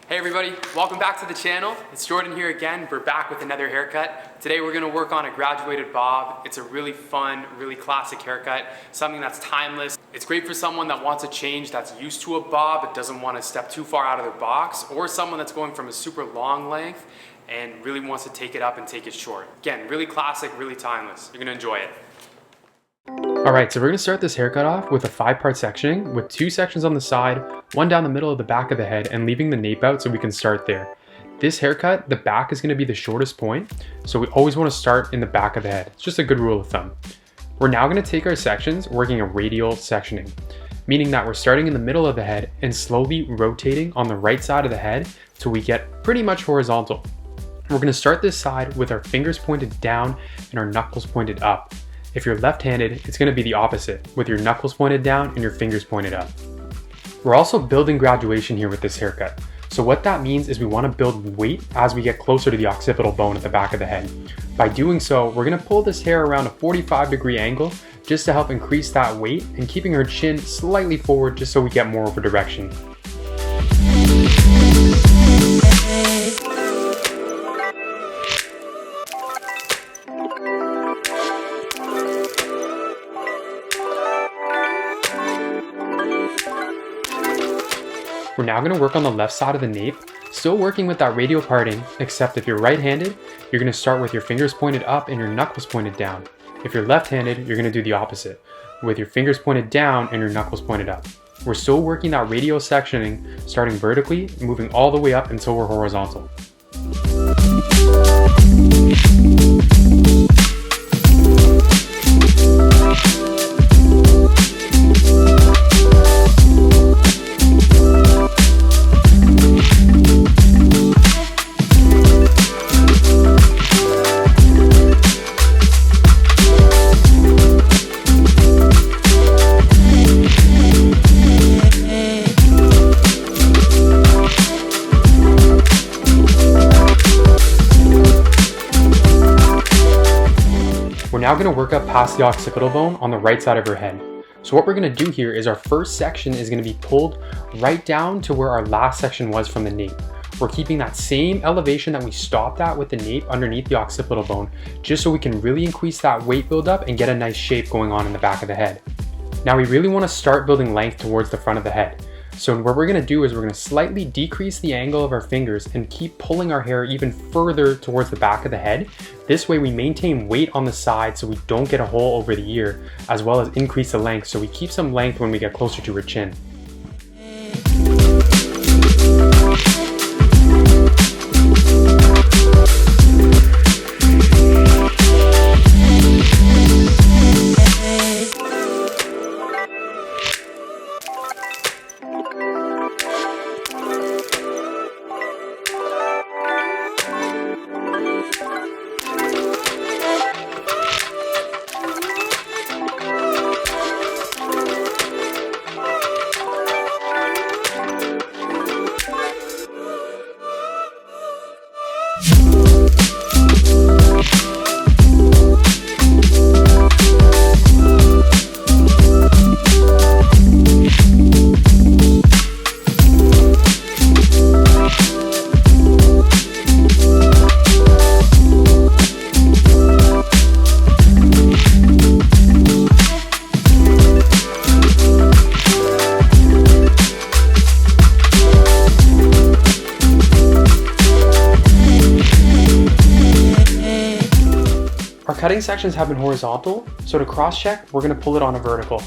Hey everybody, welcome back to the channel. It's Jordan here again. We're back with another haircut. Today we're gonna work on a graduated bob. It's a really fun, really classic haircut, something that's timeless. It's great for someone that wants a change, that's used to a bob, but doesn't want to step too far out of their box, or someone that's going from a super long length and really wants to take it up and take it short. Again, really classic, really timeless. You're gonna enjoy it. Alright, so we're going to start this haircut off with a 5-part sectioning with 2 sections on the side, 1 down the middle of the back of the head, and leaving the nape out so we can start there. This haircut, the back is going to be the shortest point, so we always want to start in the back of the head. It's just a good rule of thumb. We're now going to take our sections working a radial sectioning, meaning that we're starting in the middle of the head and slowly rotating on the right side of the head till we get pretty much horizontal. We're going to start this side with our fingers pointed down and our knuckles pointed up. If you're left-handed, it's going to be the opposite, with your knuckles pointed down and your fingers pointed up. We're also building graduation here with this haircut. So what that means is we want to build weight as we get closer to the occipital bone at the back of the head. By doing so, we're going to pull this hair around a 45-degree angle just to help increase that weight and keeping her chin slightly forward just so we get more of a direction. We're now going to work on the left side of the nape, still working with that radial parting, except if you're right-handed, you're going to start with your fingers pointed up and your knuckles pointed down. If you're left-handed, you're going to do the opposite, with your fingers pointed down and your knuckles pointed up. We're still working that radial sectioning, starting vertically, moving all the way up until we're horizontal. We're now going to work up past the occipital bone on the right side of her head. So what we're going to do here is our first section is going to be pulled right down to where our last section was from the nape. We're keeping that same elevation that we stopped at with the nape underneath the occipital bone, just so we can really increase that weight buildup and get a nice shape going on in the back of the head. Now we really want to start building length towards the front of the head. So what we're going to do is we're going to slightly decrease the angle of our fingers and keep pulling our hair even further towards the back of the head. This way we maintain weight on the side so we don't get a hole over the ear, as well as increase the length so we keep some length when we get closer to her chin. Our cutting sections have been horizontal, so to cross-check, we're going to pull it on a vertical.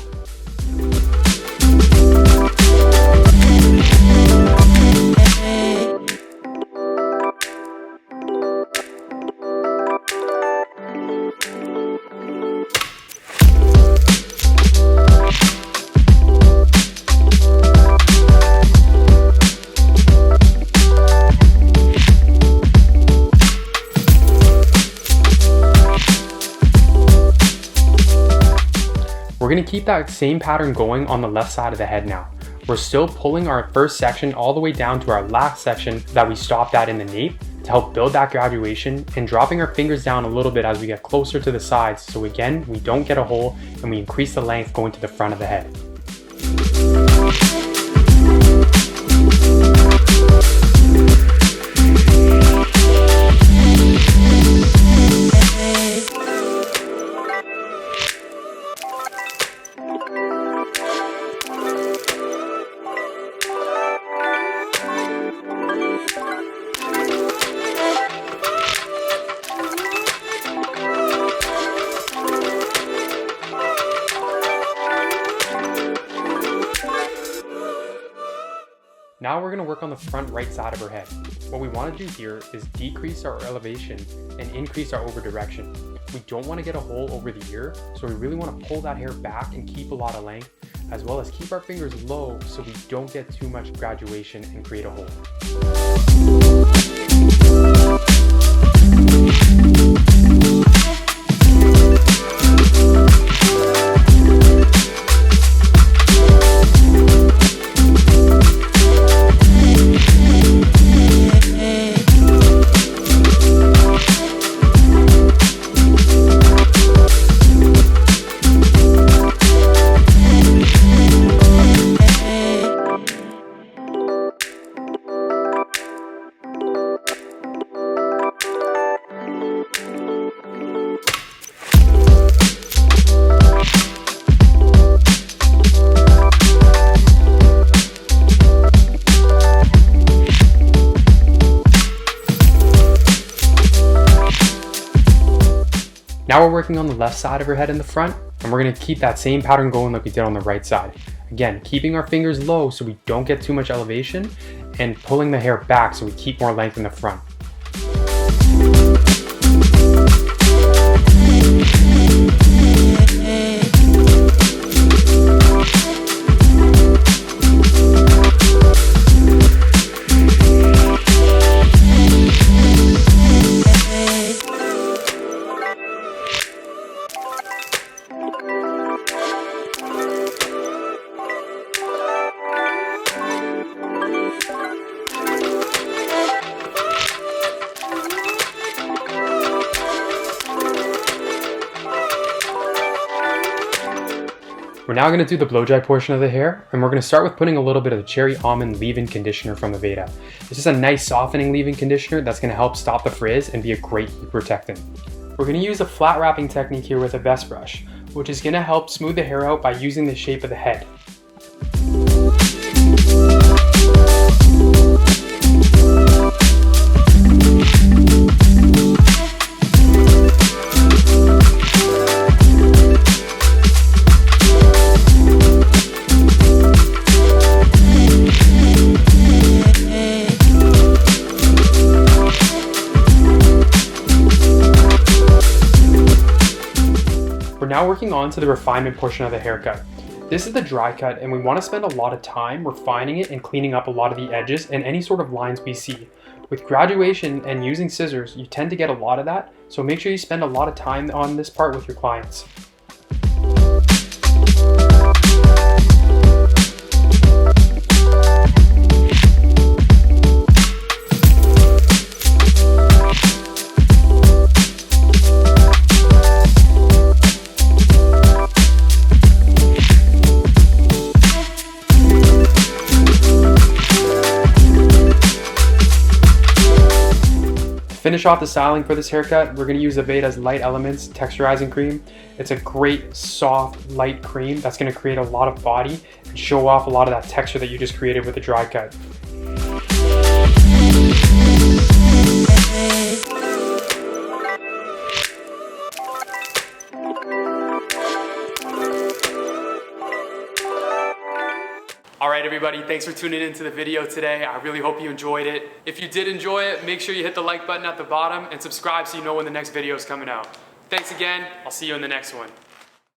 We're going to keep that same pattern going on the left side of the head now. We're still pulling our first section all the way down to our last section that we stopped at in the nape to help build that graduation, and dropping our fingers down a little bit as we get closer to the sides so again we don't get a hole and we increase the length going to the front of the head. work on the front right side of her head. What we want to do here is decrease our elevation and increase our over direction. We don't want to get a hole over the ear, so we really want to pull that hair back and keep a lot of length, as well as keep our fingers low so we don't get too much graduation and create a hole. Now we're working on the left side of her head in the front, and we're going to keep that same pattern going like we did on the right side. Again, keeping our fingers low so we don't get too much elevation, and pulling the hair back so we keep more length in the front. We're now going to do the blow dry portion of the hair, and we're going to start with putting a little bit of the Cherry Almond leave-in conditioner from Aveda. It's just a nice softening leave-in conditioner that's going to help stop the frizz and be a great heat protectant. We're going to use a flat wrapping technique here with a vest brush, which is going to help smooth the hair out by using the shape of the head. Now working on to the refinement portion of the haircut. This is the dry cut, and we want to spend a lot of time refining it and cleaning up a lot of the edges and any sort of lines we see. With graduation and using scissors, you tend to get a lot of that, so make sure you spend a lot of time on this part with your clients. Finish off the styling for this haircut, we're going to use Aveda's Light Elements Texturizing Cream. It's a great, soft, light cream that's going to create a lot of body and show off a lot of that texture that you just created with the dry cut. Alright everybody, thanks for tuning into the video today. I really hope you enjoyed it. If you did enjoy it, make sure you hit the like button at the bottom and subscribe so you know when the next video is coming out. Thanks again, I'll see you in the next one.